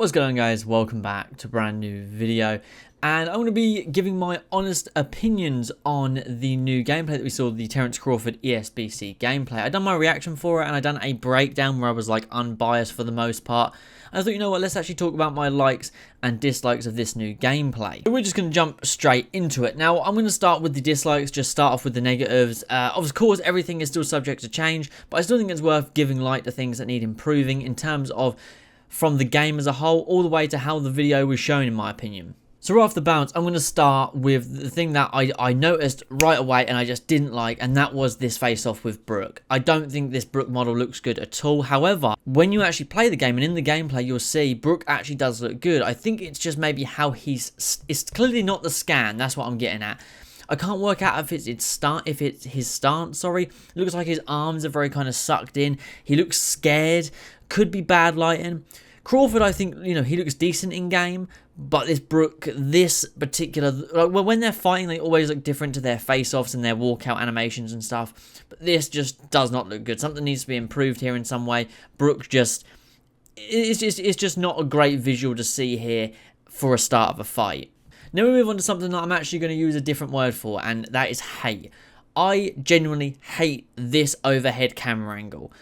What's going on, guys? Welcome back to a brand new video, and I'm going to be giving my honest opinions on the new gameplay that we saw, the Terence Crawford ESBC gameplay. I done my reaction for it and I done a breakdown where I was like unbiased for the most part. And I thought, you know what, let's actually talk about my likes and dislikes of this new gameplay. So we're just going to jump straight into it. Now, I'm going to start with the dislikes, just start off with the negatives. Of course, everything is still subject to change, but I still think it's worth giving light to things that need improving in terms of from the game as a whole, all the way to how the video was shown, in my opinion. So right off the bounce, I'm going to start with the thing that I noticed right away and I just didn't like, and that was this face-off with Brook. I don't think this Brook model looks good at all. However, when you actually play the game and in the gameplay, you'll see Brook actually does look good. I think it's just maybe how it's clearly not the scan. That's what I'm getting at. I can't work out if it's his stance, sorry. It looks like his arms are very kind of sucked in. He looks scared. Could be bad lighting. Crawford, I think, you know, he looks decent in game, but this Brook, this particular, like, when they're fighting, they always look different to their face-offs and their walkout animations and stuff. But this just does not look good. Something needs to be improved here in some way. Brook it's just not a great visual to see here for a start of a fight. Now we move on to something that I'm actually going to use a different word for, and that is hate. I genuinely hate this overhead camera angle.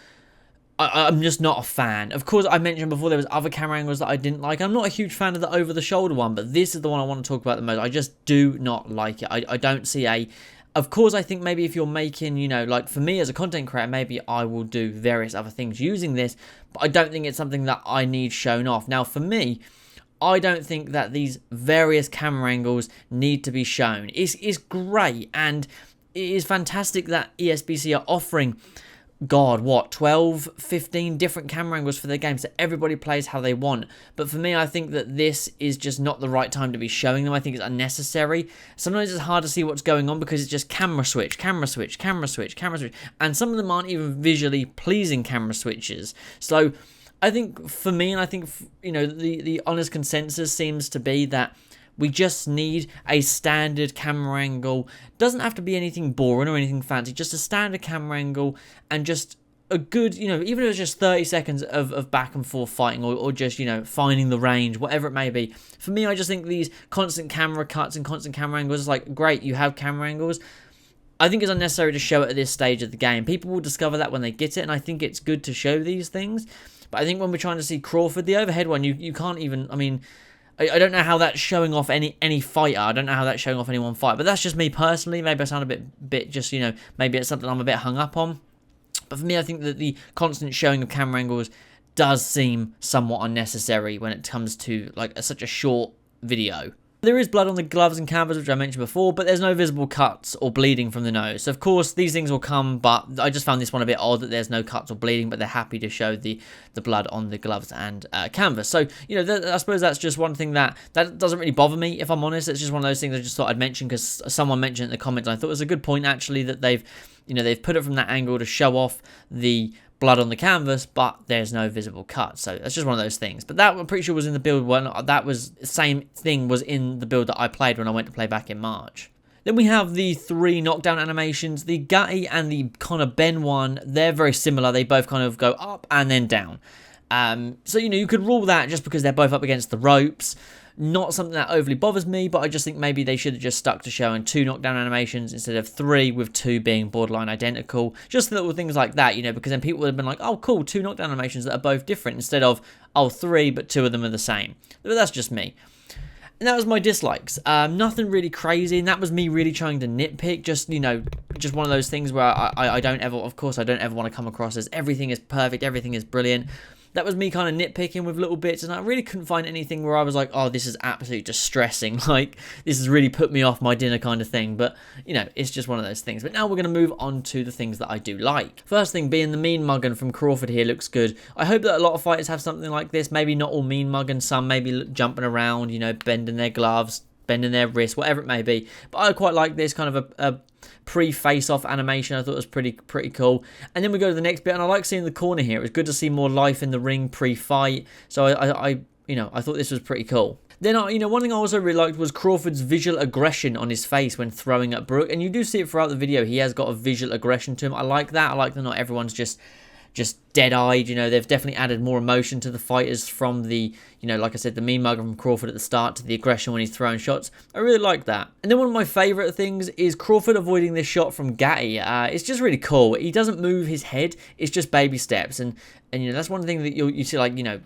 I'm just not a fan. Of course, I mentioned before there was other camera angles that I didn't like. I'm not a huge fan of the over-the-shoulder one, but this is the one I want to talk about the most. I just do not like it. I don't see a... Of course, I think maybe if you're making, you know, like for me as a content creator, maybe I will do various other things using this, but I don't think it's something that I need shown off. Now, for me, I don't think that these various camera angles need to be shown. It's great, and it is fantastic that ESBC are offering... God, what, 12, 15 different camera angles for their game, so everybody plays how they want. But for me, I think that this is just not the right time to be showing them. I think it's unnecessary. Sometimes it's hard to see what's going on because it's just camera switch, camera switch, camera switch, camera switch. And some of them aren't even visually pleasing camera switches. So I think for me, and I think, you know, the honest consensus seems to be that we just need a standard camera angle. Doesn't have to be anything boring or anything fancy. Just a standard camera angle and just a good, you know, even if it's just 30 seconds of back and forth fighting or just, you know, finding the range, whatever it may be. For me, I just think these constant camera cuts and constant camera angles is like, great, you have camera angles. I think it's unnecessary to show it at this stage of the game. People will discover that when they get it, and I think it's good to show these things. But I think when we're trying to see Crawford, the overhead one, you can't even, I mean... I don't know how that's showing off any fighter. I don't know how that's showing off any one fight. But that's just me personally. Maybe I sound a bit just, you know, maybe it's something I'm a bit hung up on. But for me, I think that the constant showing of camera angles does seem somewhat unnecessary when it comes to, like, such a short video. There is blood on the gloves and canvas, which I mentioned before, but there's no visible cuts or bleeding from the nose. So, of course, these things will come, but I just found this one a bit odd that there's no cuts or bleeding, but they're happy to show the blood on the gloves and canvas. So, you know, I suppose that's just one thing that doesn't really bother me, if I'm honest. It's just one of those things I just thought I'd mention because someone mentioned it in the comments, and I thought it was a good point, actually, that they've put it from that angle to show off the blood on the canvas, but there's no visible cut. So that's just one of those things. But that, I'm pretty sure, was in the build when that was the same thing was in the build that I played when I went to play back in March. Then we have the 3 knockdown animations. The Gutty and the Connor Ben one, they're very similar. They both kind of go up and then down. So, you know, you could rule that just because they're both up against the ropes. Not something that overly bothers me, but I just think maybe they should have just stuck to showing 2 knockdown animations instead of 3, with 2 being borderline identical. Just little things like that, you know, because then people would have been like, oh, cool, 2 knockdown animations that are both different, instead of, oh, 3, but 2 of them are the same. But that's just me. And that was my dislikes. Nothing really crazy, and that was me really trying to nitpick. Just, you know, just one of those things where I don't ever, of course, I don't ever want to come across as everything is perfect, everything is brilliant. That was me kind of nitpicking with little bits, and I really couldn't find anything where I was like, oh, this is absolutely distressing. Like, this has really put me off my dinner kind of thing. But, you know, it's just one of those things. But now we're going to move on to the things that I do like. First thing being the mean mugging from Crawford here looks good. I hope that a lot of fighters have something like this. Maybe not all mean mugging, some maybe jumping around, you know, bending their gloves, bending their wrists, whatever it may be. But I quite like this kind of a pre-face-off animation. I thought it was pretty cool. And then we go to the next bit, and I like seeing the corner here. It was good to see more life in the ring pre-fight. So I thought this was pretty cool. Then, one thing I also really liked was Crawford's visual aggression on his face when throwing at Brook. And you do see it throughout the video. He has got a visual aggression to him. I like that. I like that not everyone's just just dead-eyed. You know, they've definitely added more emotion to the fighters from the, you know, like I said, the mean mugger from Crawford at the start to the aggression when he's throwing shots. I really like that. And then one of my favourite things is Crawford avoiding this shot from Gatti. It's just really cool. He doesn't move his head. It's just baby steps. And you know, that's one thing that you see, like, you know,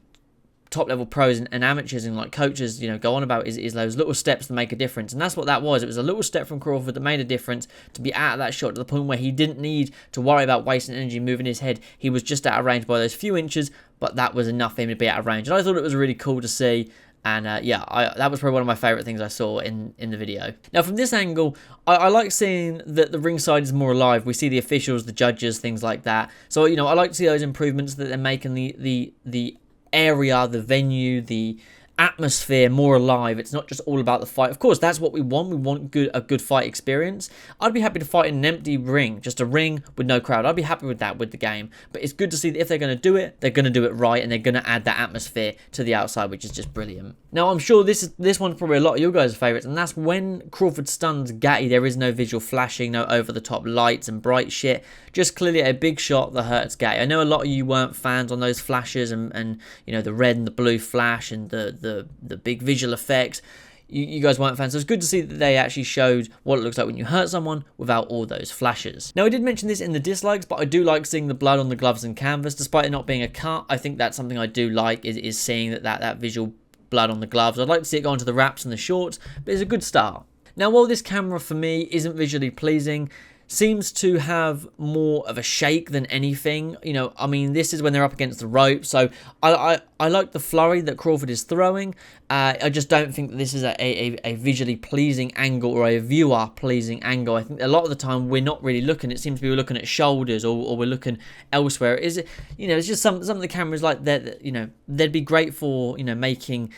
top level pros and amateurs and like coaches, you know, go on about is those little steps that make a difference. And that's what that was. It was a little step from Crawford that made a difference to be out of that shot to the point where he didn't need to worry about wasting energy moving his head. He was just out of range by those few inches, but that was enough for him to be out of range. And I thought it was really cool to see. And yeah, that was probably one of my favourite things I saw in the video. Now, from this angle, I like seeing that the ringside is more alive. We see the officials, the judges, things like that. So, you know, I like to see those improvements that they're making the area, the venue, the atmosphere more alive. It's not just all about the fight. Of course, that's what we want. We want a good fight experience. I'd be happy to fight in an empty ring, just a ring with no crowd. I'd be happy with that with the game. But it's good to see that if they're going to do it, they're going to do it right, and they're going to add that atmosphere to the outside, which is just brilliant. Now, I'm sure this one's probably a lot of your guys' favourites, and that's when Crawford stuns Gatti. There is no visual flashing, no over-the-top lights and bright shit. Just clearly a big shot that hurts Gatti. I know a lot of you weren't fans on those flashes and you know, the red and the blue flash and the big visual effects. You guys weren't fans, so it's good to see that they actually showed what it looks like when you hurt someone without all those flashes. Now, I did mention this in the dislikes, but I do like seeing the blood on the gloves and canvas. Despite it not being a cut, I think that's something I do like, is seeing that visual blood on the gloves. I'd like to see it go onto the wraps and the shorts, but it's a good start. Now, while this camera for me isn't visually pleasing, seems to have more of a shake than anything. You know, I mean, this is when they're up against the rope, so I like the flurry that Crawford is throwing. I just don't think that this is a visually pleasing angle or a viewer pleasing angle. I think a lot of the time we're not really looking. It seems to be we're looking at shoulders or we're looking elsewhere. Is it, you know, it's just some of the cameras like that, you know, they'd be great for, you know, making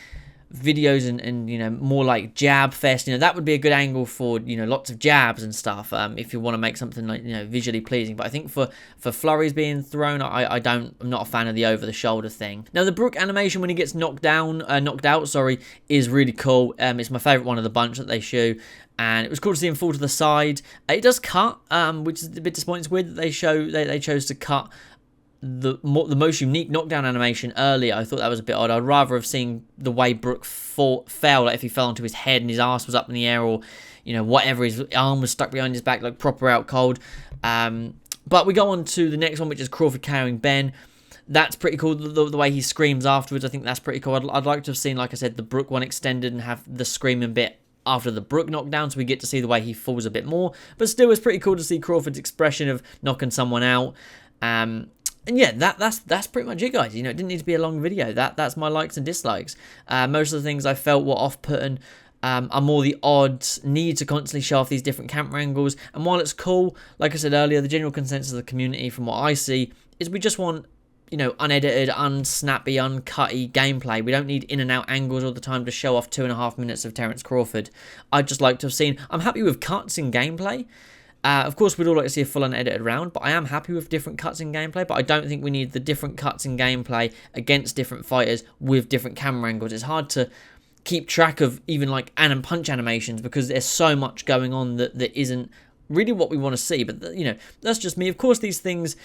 videos and you know, more like jab fest. You know, that would be a good angle for, you know, lots of jabs and stuff, if you want to make something like, you know, visually pleasing. But I think for flurries being thrown, I'm not a fan of the over the shoulder thing. Now, the Brook animation when he gets knocked out, sorry, is really cool. It's my favorite one of the bunch that they show, and it was cool to see him fall to the side. It does cut, which is a bit disappointing. It's weird that they chose to cut the most unique knockdown animation earlier. I thought that was a bit odd. I'd rather have seen the way Brook fell, like if he fell onto his head and his ass was up in the air, or, you know, whatever, his arm was stuck behind his back, like proper out cold. But we go on to the next one, which is Crawford carrying Ben. That's pretty cool, the way he screams afterwards. I think that's pretty cool. I'd like to have seen, like I said, the Brook one extended and have the screaming bit after the Brook knockdown, so we get to see the way he falls a bit more. But still, it's pretty cool to see Crawford's expression of knocking someone out. And yeah, that's pretty much it, guys. You know, it didn't need to be a long video. That's my likes and dislikes. Most of the things I felt were off-putting are more the odd need to constantly show off these different camera angles. And while it's cool, like I said earlier, the general consensus of the community, from what I see, is we just want, you know, unedited, unsnappy, uncutty gameplay. We don't need in and out angles all the time to show off 2.5 minutes of Terence Crawford. I'd just like to have seen. I'm happy with cuts in gameplay. Of course, we'd all like to see a full unedited round, but I am happy with different cuts in gameplay. But I don't think we need the different cuts in gameplay against different fighters with different camera angles. It's hard to keep track of even like and punch animations because there's so much going on that isn't really what we want to see. But, you know, that's just me. Of course, these things,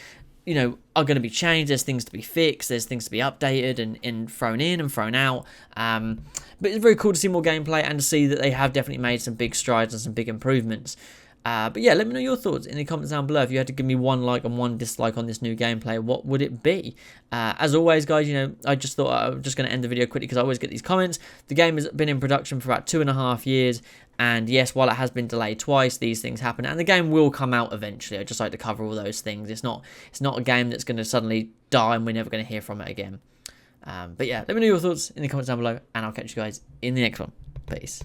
you know, are going to be changed. There's things to be fixed. There's things to be updated and thrown in and thrown out. But it's very cool to see more gameplay and to see that they have definitely made some big strides and some big improvements. But yeah, let me know your thoughts in the comments down below. If you had to give me one like and one dislike on this new gameplay, what would it be? As always, guys, you know, I just thought I was just going to end the video quickly because I always get these comments. The game has been in production for about 2.5 years. And yes, while it has been delayed twice, these things happen. And the game will come out eventually. I just like to cover all those things. It's not a game that's going to suddenly die and we're never going to hear from it again. But yeah, let me know your thoughts in the comments down below. And I'll catch you guys in the next one. Peace.